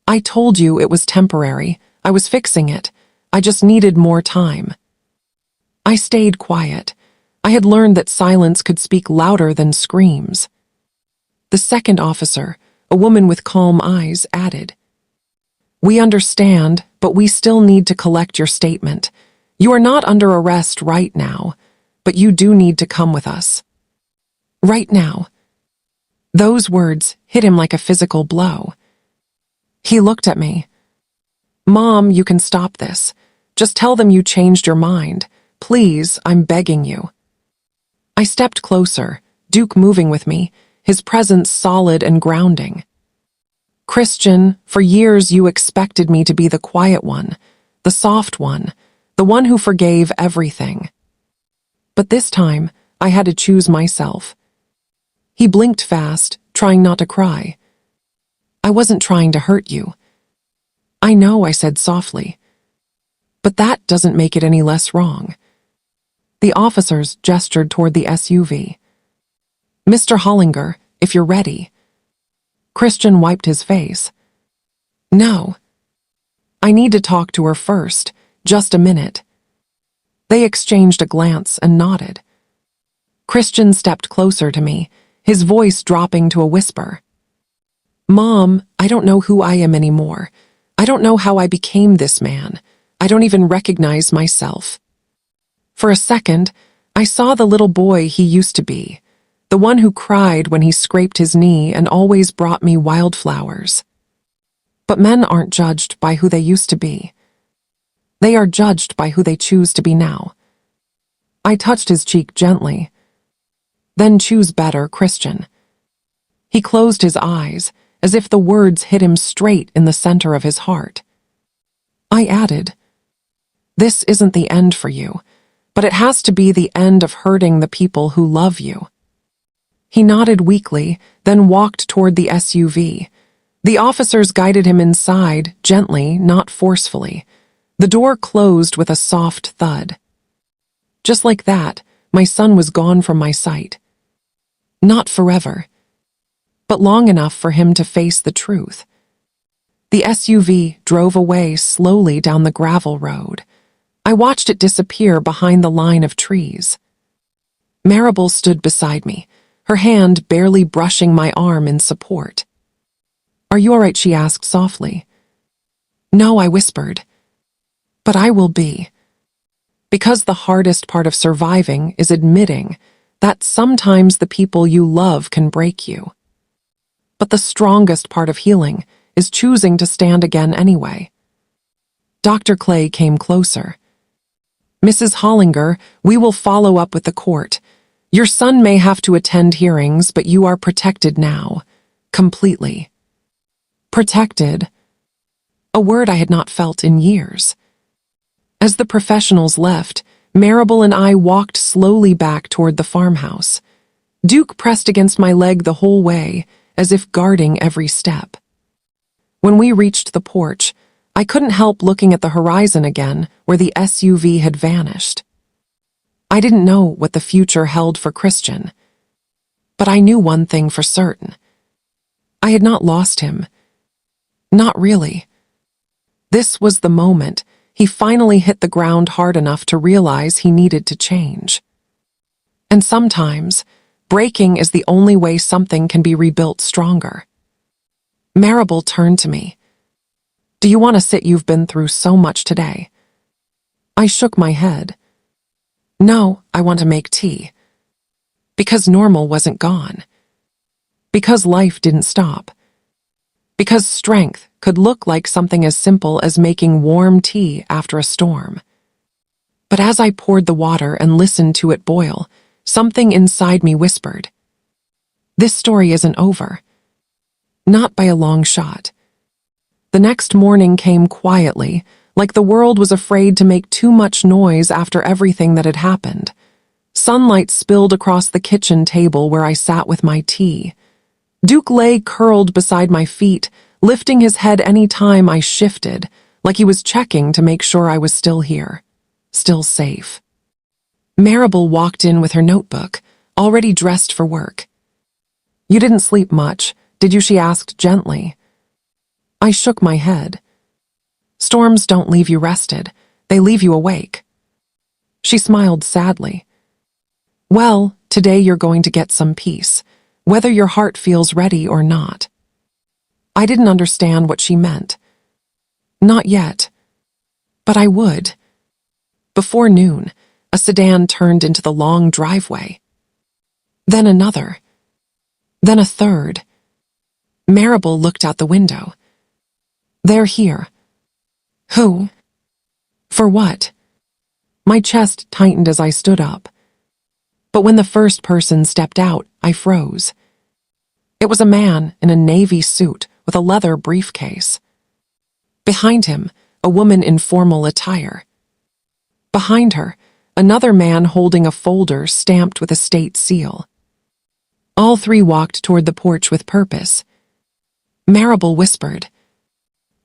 I told you it was temporary. I was fixing it. I just needed more time. I stayed quiet. I had learned that silence could speak louder than screams. The second officer, a woman with calm eyes, added, We understand, but we still need to collect your statement. You are not under arrest right now, but you do need to come with us. Right now. Those words hit him like a physical blow. He looked at me. Mom, you can stop this. Just tell them you changed your mind. Please, I'm begging you. I stepped closer, Duke moving with me, his presence solid and grounding. Christian, for years you expected me to be the quiet one, the soft one, the one who forgave everything. But this time, I had to choose myself. He blinked fast, trying not to cry. I wasn't trying to hurt you. I know, I said softly. But that doesn't make it any less wrong. The officers gestured toward the SUV. Mr. Hollinger, if you're ready. Christian wiped his face. No. I need to talk to her first, just a minute. They exchanged a glance and nodded. Christian stepped closer to me, his voice dropping to a whisper. Mom, I don't know who I am anymore. I don't know how I became this man. I don't even recognize myself. For a second, I saw the little boy he used to be, the one who cried when he scraped his knee and always brought me wildflowers. But men aren't judged by who they used to be. They are judged by who they choose to be now. I touched his cheek gently. Then choose better, Christian. He closed his eyes, as if the words hit him straight in the center of his heart. I added, this isn't the end for you, but it has to be the end of hurting the people who love you. He nodded weakly, then walked toward the SUV. The officers guided him inside, gently, not forcefully. The door closed with a soft thud. Just like that, my son was gone from my sight. Not forever, but long enough for him to face the truth. The SUV drove away slowly down the gravel road. I watched it disappear behind the line of trees. Maribel stood beside me, her hand barely brushing my arm in support. Are you all right? She asked softly. No, I whispered. But I will be. Because the hardest part of surviving is admitting that sometimes the people you love can break you. But the strongest part of healing is choosing to stand again anyway. Dr. Clay came closer. Mrs. Hollinger, we will follow up with the court. Your son may have to attend hearings, but you are protected now. Completely. Protected. A word I had not felt in years. As the professionals left, Maribel and I walked slowly back toward the farmhouse. Duke pressed against my leg the whole way, as if guarding every step. When we reached the porch, I couldn't help looking at the horizon again, where the SUV had vanished. I didn't know what the future held for Christian, but I knew one thing for certain. I had not lost him. Not really. This was the moment he finally hit the ground hard enough to realize he needed to change. And sometimes, breaking is the only way something can be rebuilt stronger. Maribel turned to me. Do you want to sit? You've been through so much today. I shook my head. No, I want to make tea. Because normal wasn't gone. Because life didn't stop. Because strength could look like something as simple as making warm tea after a storm. But as I poured the water and listened to it boil, something inside me whispered, this story isn't over. Not by a long shot. The next morning came quietly, like the world was afraid to make too much noise after everything that had happened. Sunlight spilled across the kitchen table where I sat with my tea. Duke lay curled beside my feet, lifting his head any time I shifted, like he was checking to make sure I was still here, still safe. Maribel walked in with her notebook, already dressed for work. You didn't sleep much, did you? She asked gently. I shook my head. Storms don't leave you rested, they leave you awake. She smiled sadly. Well, today you're going to get some peace, whether your heart feels ready or not. I didn't understand what she meant. Not yet. But I would. Before noon, a sedan turned into the long driveway. Then another. Then a third. Maribel looked out the window. They're here. Who? For what? My chest tightened as I stood up. But when the first person stepped out, I froze. It was a man in a navy suit with with a leather briefcase. Behind him, a woman in formal attire. Behind her, another man holding a folder stamped with a state seal. All three walked toward the porch with purpose. Marable whispered,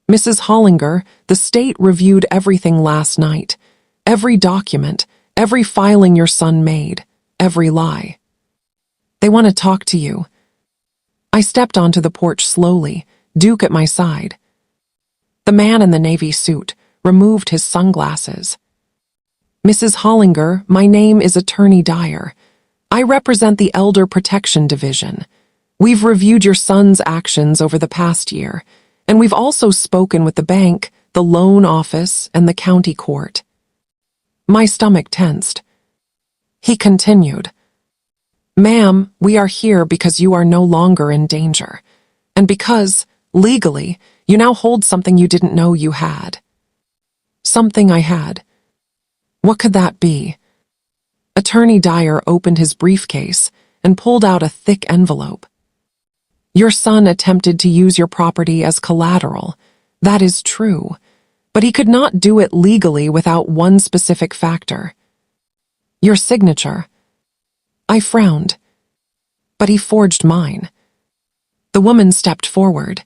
"Mrs. Hollinger, the state reviewed everything last night. Every document, every filing your son made, every lie. They want to talk to you." I stepped onto the porch slowly, Duke at my side. The man in the navy suit removed his sunglasses. "Mrs. Hollinger, my name is Attorney Dyer. I represent the Elder Protection Division. We've reviewed your son's actions over the past year, and we've also spoken with the bank, the loan office, and the county court." My stomach tensed. He continued, "Ma'am, we are here because you are no longer in danger, and because, legally, you now hold something you didn't know you had." Something I had. What could that be? Attorney Dyer opened his briefcase and pulled out a thick envelope. "Your son attempted to use your property as collateral. That is true. But he could not do it legally without one specific factor. Your signature." I frowned. "But he forged mine." The woman stepped forward.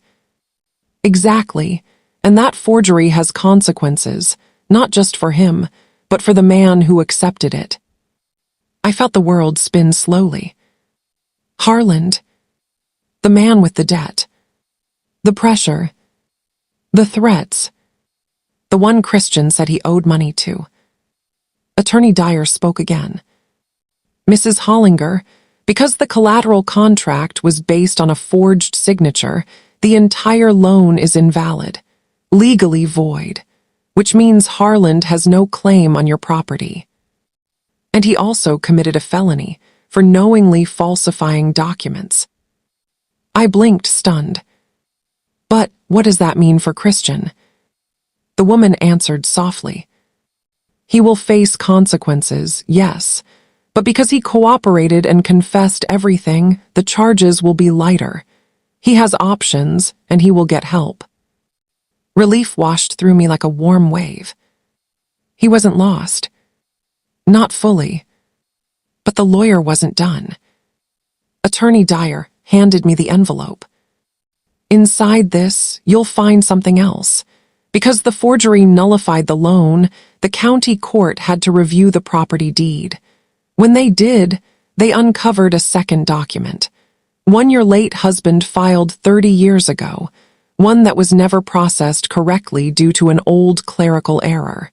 "Exactly, and that forgery has consequences, not just for him, but for the man who accepted it." I felt the world spin slowly. Harland. The man with the debt. The pressure. The threats. The one Christian said he owed money to. Attorney Dyer spoke again. "Mrs. Hollinger, because the collateral contract was based on a forged signature, the entire loan is invalid, legally void, which means Harland has no claim on your property. And he also committed a felony for knowingly falsifying documents." I blinked, stunned. "But what does that mean for Christian?" The woman answered softly. "He will face consequences, yes, but because he cooperated and confessed everything, the charges will be lighter. He has options, and he will get help." Relief washed through me like a warm wave. He wasn't lost. Not fully. But the lawyer wasn't done. Attorney Dyer handed me the envelope. "Inside this, you'll find something else. Because the forgery nullified the loan, the county court had to review the property deed. When they did, they uncovered a second document. One your late husband filed 30 years ago, one that was never processed correctly due to an old clerical error.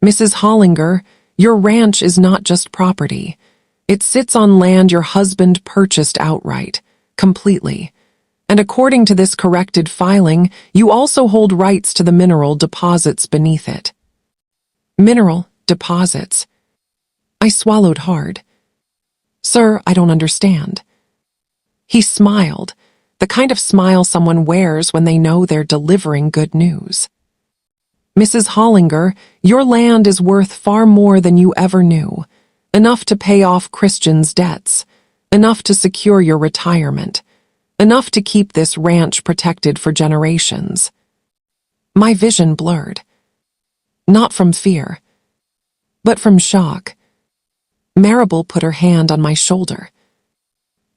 Mrs. Hollinger, your ranch is not just property. It sits on land your husband purchased outright, completely. And according to this corrected filing, you also hold rights to the mineral deposits beneath it." Mineral deposits. I swallowed hard. "Sir, I don't understand." He smiled, the kind of smile someone wears when they know they're delivering good news. "Mrs. Hollinger, your land is worth far more than you ever knew. Enough to pay off Christian's debts, enough to secure your retirement, enough to keep this ranch protected for generations." My vision blurred. Not from fear, but from shock. Marable put her hand on my shoulder.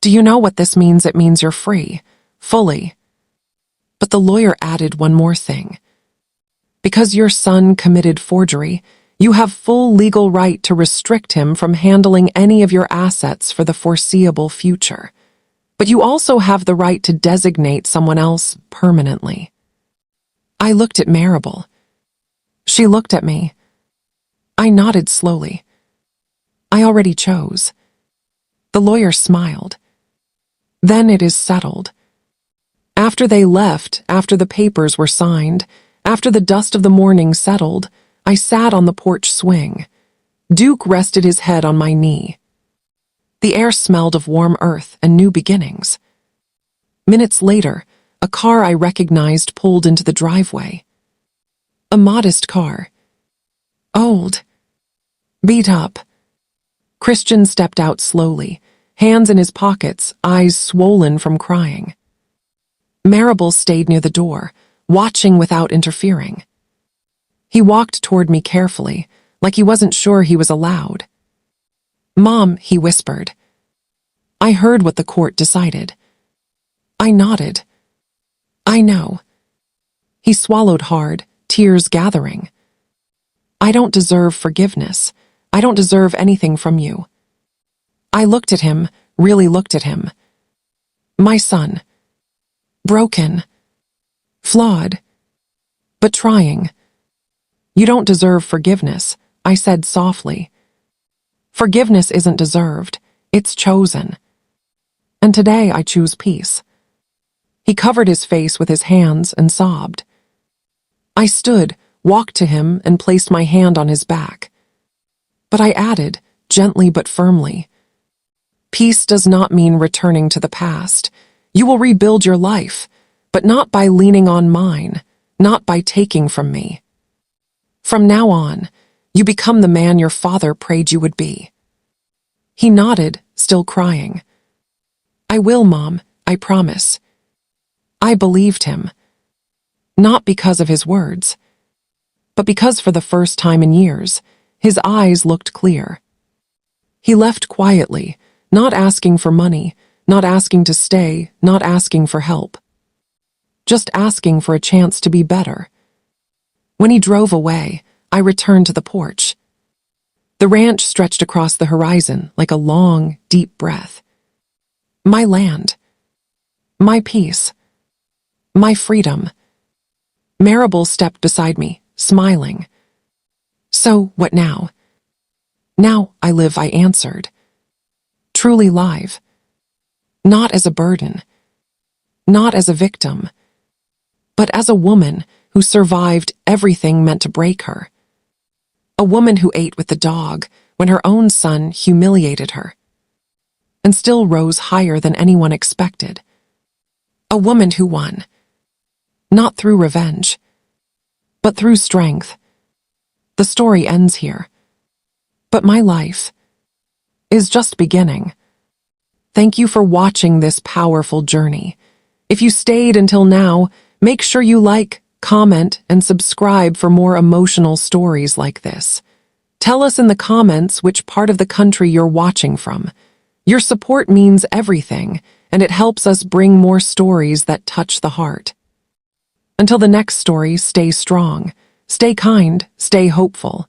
"Do you know what this means? It means you're free, fully." But the lawyer added one more thing. "Because your son committed forgery, you have full legal right to restrict him from handling any of your assets for the foreseeable future. But you also have the right to designate someone else permanently." I looked at Marable. She looked at me. I nodded slowly. "I already chose." The lawyer smiled. "Then it is settled." After they left, after the papers were signed, after the dust of the morning settled, I sat on the porch swing. Duke rested his head on my knee. The air smelled of warm earth and new beginnings. Minutes later, a car I recognized pulled into the driveway. A modest car. Old. Beat up. Christian stepped out slowly, hands in his pockets, eyes swollen from crying. Marable stayed near the door, watching without interfering. He walked toward me carefully, like he wasn't sure he was allowed. "Mom," he whispered. I heard what the court decided. I nodded. "I know." He swallowed hard, tears gathering. "I don't deserve forgiveness. I don't deserve anything from you." I looked at him, really looked at him. My son. Broken. Flawed. But trying. "You don't deserve forgiveness," I said softly. "Forgiveness isn't deserved. It's chosen. And today I choose peace." He covered his face with his hands and sobbed. I stood, walked to him, and placed my hand on his back. But I added, gently but firmly, "Peace does not mean returning to the past. You will rebuild your life, but not by leaning on mine, not by taking from me. From now on, you become the man your father prayed you would be." He nodded, still crying. "I will, Mom, I promise." I believed him. Not because of his words, but because for the first time in years, his eyes looked clear. He left quietly, not asking for money, not asking to stay, not asking for help. Just asking for a chance to be better. When he drove away, I returned to the porch. The ranch stretched across the horizon like a long, deep breath. My land. My peace. My freedom. Marable stepped beside me, smiling. "So, what now?" "Now I live," I answered. "Truly live. Not as a burden. Not as a victim. But as a woman who survived everything meant to break her. A woman who ate with the dog when her own son humiliated her. And still rose higher than anyone expected. A woman who won. Not through revenge, but through strength. The story ends here. But my life is just beginning. Thank you for watching this powerful journey. If you stayed until now, make sure you like, comment, and subscribe for more emotional stories like this. Tell us in the comments which part of the country you're watching from. Your support means everything, and it helps us bring more stories that touch the heart. Until the next story, stay strong, stay kind, stay hopeful.